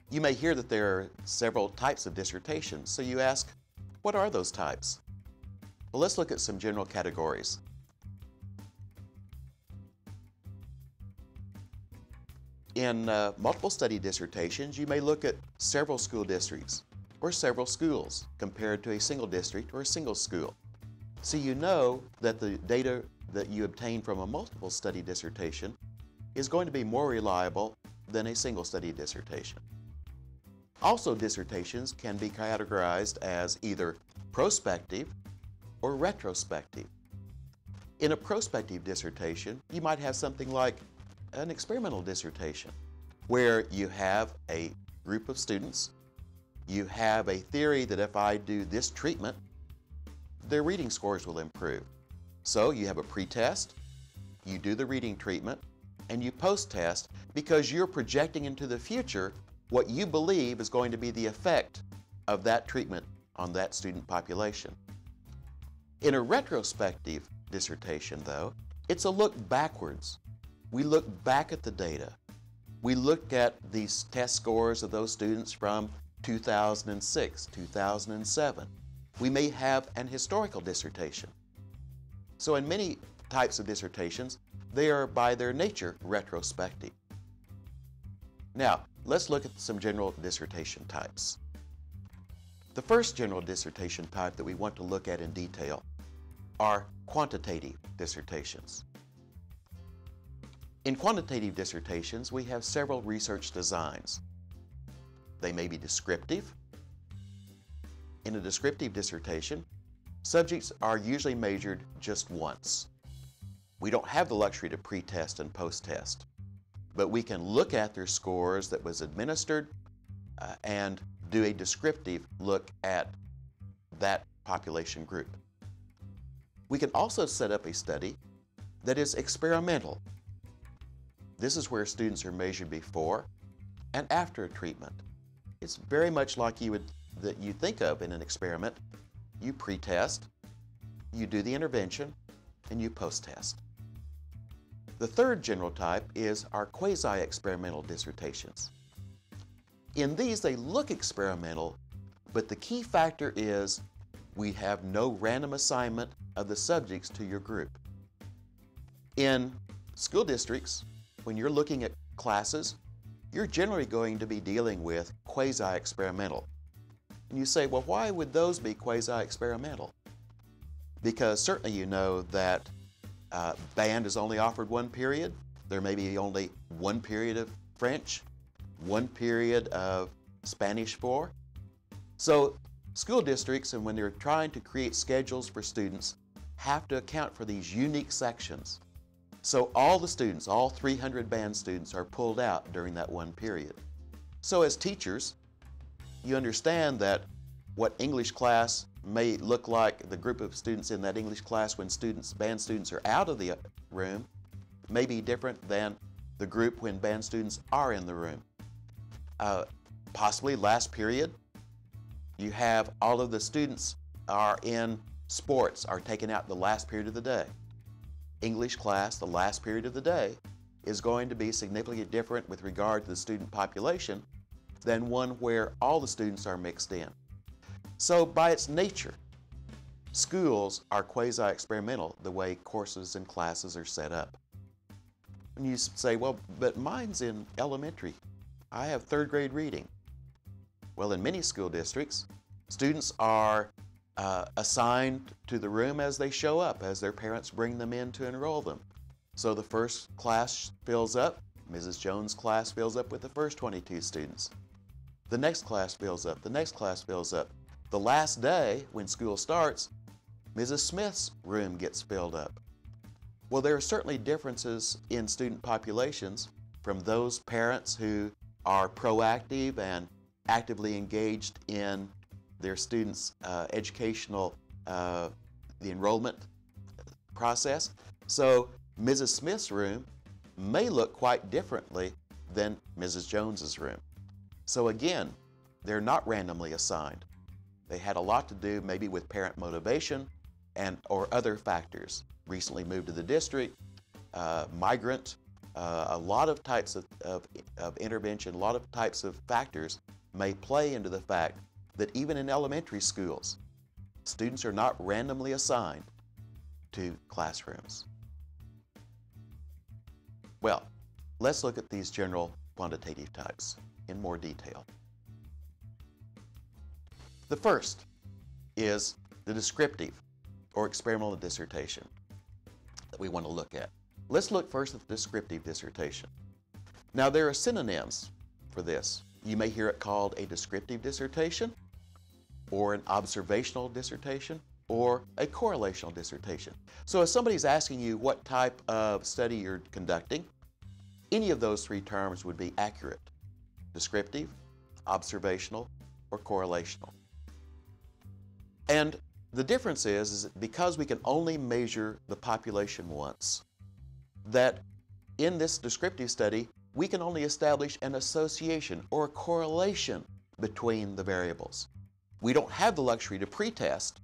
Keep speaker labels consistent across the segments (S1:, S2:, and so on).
S1: You may hear that there are several types of dissertations, so you ask, what are those types? Well, let's look at some general categories. In multiple study dissertations, you may look at several school districts or several schools compared to a single district or a single school. So you know that the data that you obtain from a multiple study dissertation is going to be more reliable than a single study dissertation. Also, dissertations can be categorized as either prospective or retrospective. In a prospective dissertation, you might have something like an experimental dissertation, where you have a group of students, you have a theory that if I do this treatment, their reading scores will improve. So you have a pre-test, you do the reading treatment, and you post-test because you're projecting into the future what you believe is going to be the effect of that treatment on that student population. In a retrospective dissertation, though, it's a look backwards. We look back at the data. We look at these test scores of those students from 2006, 2007. We may have an historical dissertation. So in many types of dissertations, they are by their nature retrospective. Now, let's look at some general dissertation types. The first general dissertation type that we want to look at in detail are quantitative dissertations. In quantitative dissertations, we have several research designs. They may be descriptive. In a descriptive dissertation, subjects are usually measured just once. We don't have the luxury to pre-test and post-test, but we can look at their scores that was administered and do a descriptive look at that population group. We can also set up a study that is experimental. This is where students are measured before and after a treatment. It's very much like that you think of in an experiment. You pre-test, you do the intervention, and you post-test. The third general type is our quasi-experimental dissertations. In these, they look experimental, but the key factor is we have no random assignment of the subjects to your group. In school districts, when you're looking at classes, you're generally going to be dealing with quasi-experimental. And you say, well, why would those be quasi-experimental? Because certainly you know that band is only offered one period. There may be only one period of French, one period of Spanish 4. So school districts, and when they're trying to create schedules for students, have to account for these unique sections. So all the students, all 300 band students, are pulled out during that one period. So as teachers, you understand that what English class may look like, the group of students in that English class when band students are out of the room, may be different than the group when band students are in the room. Possibly last period, you have all of the students are in sports, are taken out the last period of the day. English class, the last period of the day, is going to be significantly different with regard to the student population than one where all the students are mixed in. So by its nature, schools are quasi-experimental the way courses and classes are set up. And you say, well, but mine's in elementary. I have third grade reading. Well, in many school districts, students are assigned to the room as they show up, as their parents bring them in to enroll them. So the first class fills up, Mrs. Jones' class fills up with the first 22 students. The next class fills up, the next class fills up. The last day, when school starts, Mrs. Smith's room gets filled up. Well, there are certainly differences in student populations from those parents who are proactive and actively engaged in their students' educational, the enrollment process. So Mrs. Smith's room may look quite differently than Mrs. Jones's room. So again, they're not randomly assigned. They had a lot to do maybe with parent motivation or other factors. Recently moved to the district, migrant, A lot of types of intervention, a lot of types of factors may play into the fact that even in elementary schools, students are not randomly assigned to classrooms. Well, let's look at these general quantitative types in more detail. The first is the descriptive or experimental dissertation that we want to look at. Let's look first at the descriptive dissertation. Now, there are synonyms for this. You may hear it called a descriptive dissertation, or an observational dissertation, or a correlational dissertation. So if somebody's asking you what type of study you're conducting, any of those three terms would be accurate: descriptive, observational, or correlational. And the difference is that because we can only measure the population once, that in this descriptive study, we can only establish an association or a correlation between the variables. We don't have the luxury to pretest,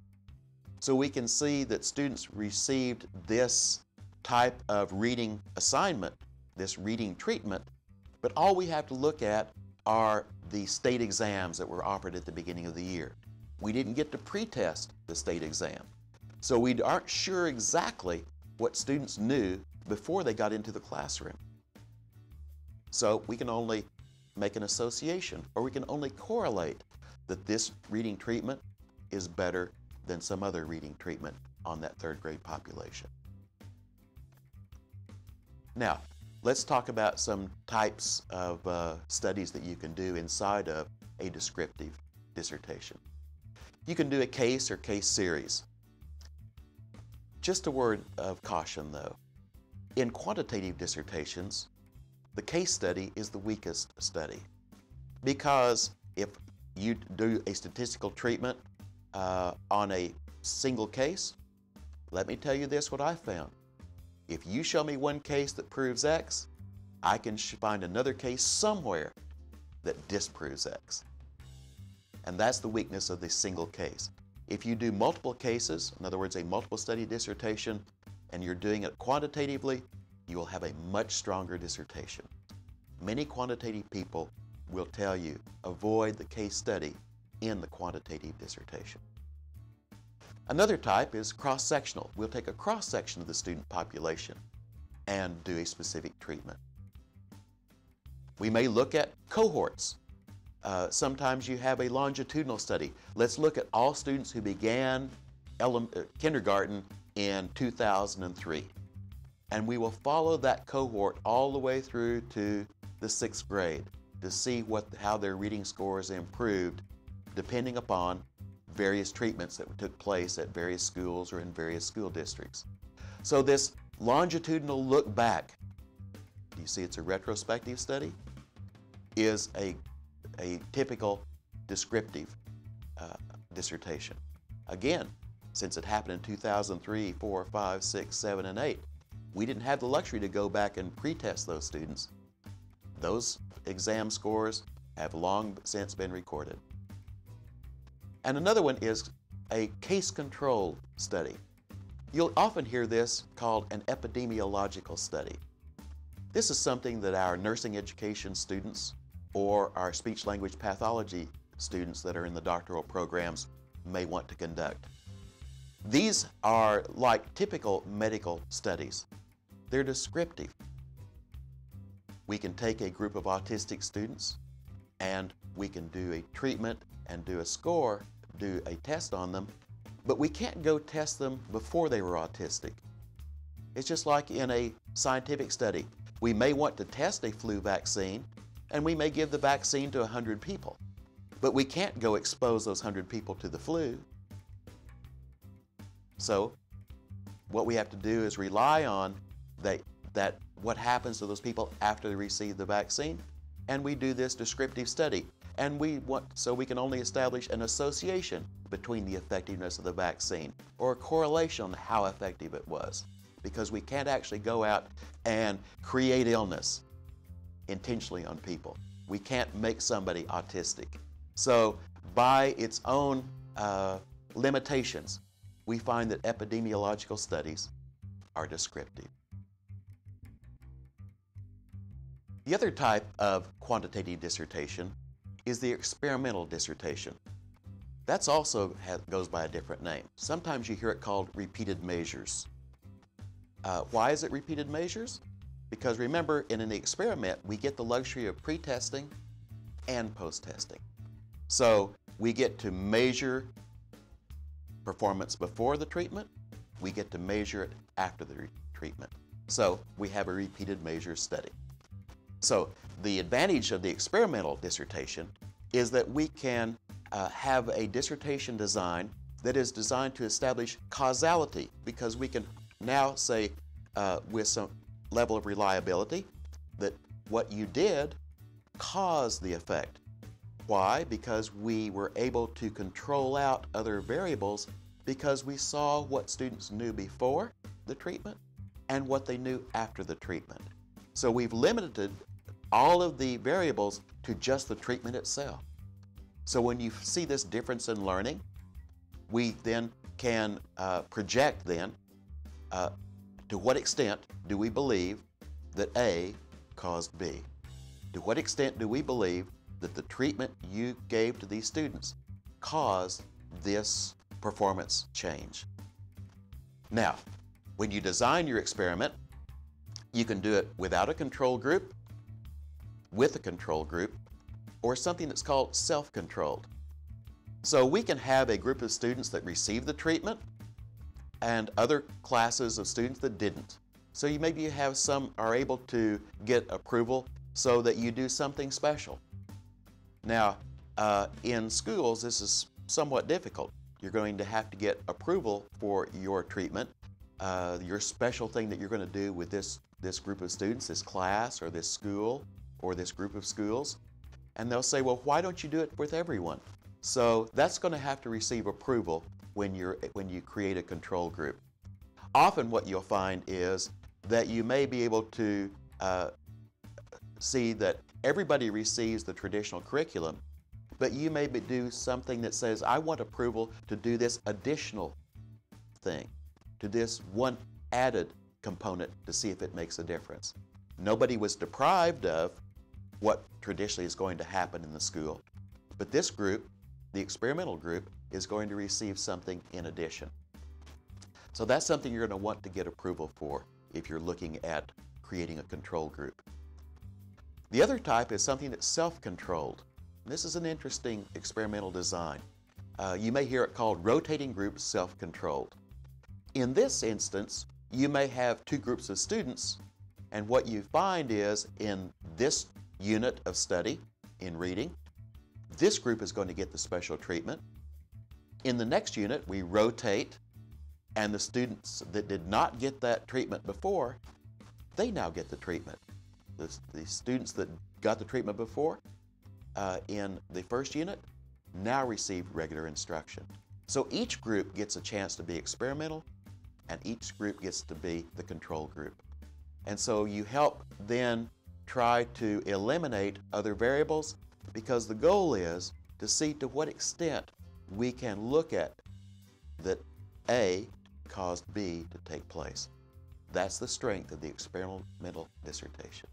S1: so we can see that students received this type of reading assignment, this reading treatment, but all we have to look at are the state exams that were offered at the beginning of the year. We didn't get to pretest the state exam, so we aren't sure exactly what students knew before they got into the classroom. So we can only make an association, or we can only correlate that this reading treatment is better than some other reading treatment on that third grade population. Now, let's talk about some types of studies that you can do inside of a descriptive dissertation. You can do a case or case series. Just a word of caution though. In quantitative dissertations, the case study is the weakest study, because if you do a statistical treatment on a single case, let me tell you this, what I found. If you show me one case that proves X, I can find another case somewhere that disproves X. And that's the weakness of the single case. If you do multiple cases, in other words, a multiple study dissertation, and you're doing it quantitatively, you will have a much stronger dissertation. Many quantitative people will tell you, avoid the case study in the quantitative dissertation. Another type is cross-sectional. We'll take a cross-section of the student population and do a specific treatment. We may look at cohorts. Sometimes you have a longitudinal study. Let's look at all students who began kindergarten in 2003. And we will follow that cohort all the way through to the 6th grade to see how their reading scores improved depending upon various treatments that took place at various schools or in various school districts. So this longitudinal look back, do you see it's a retrospective study, is a typical descriptive dissertation. Again, since it happened in 2003, 4, 5, 6, 7, and 8, we didn't have the luxury to go back and pretest those students. Those exam scores have long since been recorded. And another one is a case-controlled study. You'll often hear this called an epidemiological study. This is something that our nursing education students or our speech-language pathology students that are in the doctoral programs may want to conduct. These are like typical medical studies. They're descriptive. We can take a group of autistic students and we can do a treatment and do a score, do a test on them, but we can't go test them before they were autistic. It's just like in a scientific study. We may want to test a flu vaccine and we may give the vaccine to 100 people, but we can't go expose those 100 people to the flu. So what we have to do is rely on that what happens to those people after they receive the vaccine, and we do this descriptive study. And so we can only establish an association between the effectiveness of the vaccine or a correlation on how effective it was, because we can't actually go out and create illness intentionally on people. We can't make somebody autistic. So by its own limitations, we find that epidemiological studies are descriptive. The other type of quantitative dissertation is the experimental dissertation. That's also goes by a different name. Sometimes you hear it called repeated measures. Why is it repeated measures? Because remember, in an experiment, we get the luxury of pre-testing and post-testing. So we get to measure performance before the treatment, we get to measure it after the treatment. So we have a repeated measure study. So the advantage of the experimental dissertation is that we can have a dissertation design that is designed to establish causality, because we can now say with some level of reliability that what you did caused the effect. Why? Because we were able to control out other variables because we saw what students knew before the treatment and what they knew after the treatment. So we've limited all of the variables to just the treatment itself. So when you see this difference in learning, we then can project then to what extent do we believe that A caused B? To what extent do we believe that the treatment you gave to these students caused this performance change? Now, when you design your experiment, you can do it without a control group, with a control group, or something that's called self-controlled. So we can have a group of students that receive the treatment and other classes of students that didn't. So you maybe have some are able to get approval so that you do something special. Now, in schools, this is somewhat difficult. You're going to have to get approval for your treatment, your special thing that you're going to do with this group of students, this class or this school or this group of schools. And they'll say, well, why don't you do it with everyone? So that's going to have to receive approval when you create a control group. Often what you'll find is that you may be able to see that everybody receives the traditional curriculum, but you may do something that says, I want approval to do this additional thing, to this one added component to see if it makes a difference. Nobody was deprived of what traditionally is going to happen in the school, but this group, the experimental group, is going to receive something in addition. So that's something you're going to want to get approval for if you're looking at creating a control group. The other type is something that's self-controlled. This is an interesting experimental design. You may hear it called rotating group self-controlled. In this instance, you may have two groups of students, and what you find is in this unit of study, in reading, this group is going to get the special treatment. In the next unit, we rotate, and the students that did not get that treatment before, they now get the treatment. The students that got the treatment before in the first unit now receive regular instruction. So each group gets a chance to be experimental, and each group gets to be the control group. And so you help then try to eliminate other variables, because the goal is to see to what extent we can look at that A caused B to take place. That's the strength of the experimental dissertation.